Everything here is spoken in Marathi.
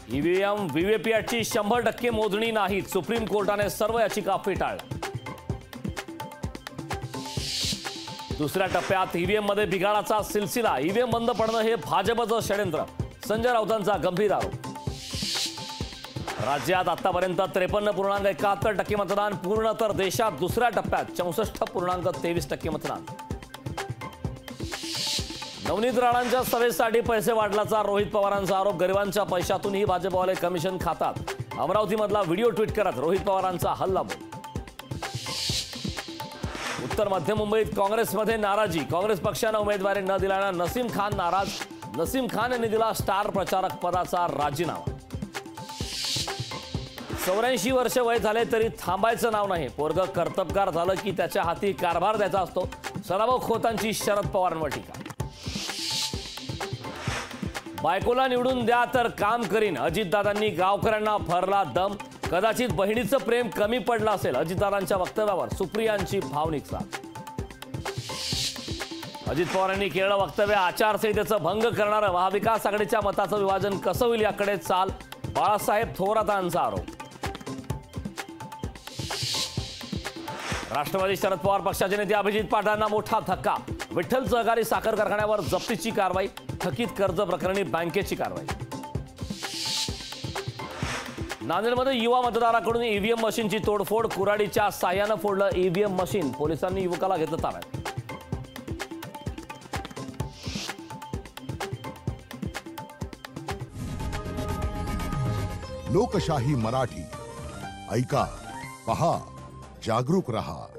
ईव्हीएम व्हीव्हीपॅटची 100% मोजणी नाही, सुप्रीम कोर्टाने सर्व याचिका फेटाळल्या। दुसऱ्या टप्प्यात ईव्हीएम मध्ये बिघाडाचा सिलसिला, ईव्हीएम बंद पडणं हे भाजपचं षडयंत्र, संजय राऊतांचा गंभीर आरोप। राज्यात आतापर्यंत 53.71% मतदान पूर्ण, तर देशात दुसऱ्या टप्प्यात 64.23% मतदान। नवनीत राणांच्या सभेसाठी पैसे वाटल्याचा रोहित पवारांचा आरोप, गरिबांच्या पैशातूनही भाजपवाले कमिशन खातात। अमरावतीमधला व्हिडिओ ट्विट करत रोहित पवारांचा हल्लाबोल। उत्तर मध्य मुंबईत काँग्रेसमध्ये नाराजी, काँग्रेस पक्षाने उमेदवारी न दिल्यानं नसीम खान नाराज, नसीम खान यांनी दिला स्टार प्रचारक पदाचा राजीनामा। 84 वर्ष वय झाले तरी थांबायचं नाव नाही, पोरग कर्तबगार झालं की त्याच्या हाती कारभार द्यायचा असतो, सदाभाऊ खोतांची शरद पवारांवर टीका। बायकोला निवडून द्या तर काम करीन, अजितदादांनी गावकऱ्यांना भरला दम, कदाचित बहिणीचं प्रेम कमी पडलं असेल, अजितदादांच्या वक्तव्यावर सुप्रियांची भावनिक साथ। अजित पवारांनी केलेलं वक्तव्य आचारसंहितेचं भंग करणारं, महाविकास आघाडीच्या मताचं विभाजन कसं होईल याकडे चाल, बाळासाहेब थोरातांचा आरोप। राष्ट्रवादी शरद पवार पक्षाचे नेते अभिजित पाटलांना मोठा धक्का, विठ्ठल सहकारी साखर कारखान्यावर जप्तीची कारवाई, थकीत कर्ज प्रकरणी बँकेची कारवाई। नांदेडमध्ये युवा मतदाराकडून ईव्हीएम मशीनची तोडफोड, कुऱ्हाडीच्या साह्यानं फोडलं ईव्हीएम मशीन, पोलिसांनी युवकाला घेतलं ताब्यात। लोकशाही मराठी, ऐका, पहा, जागरूक रहा।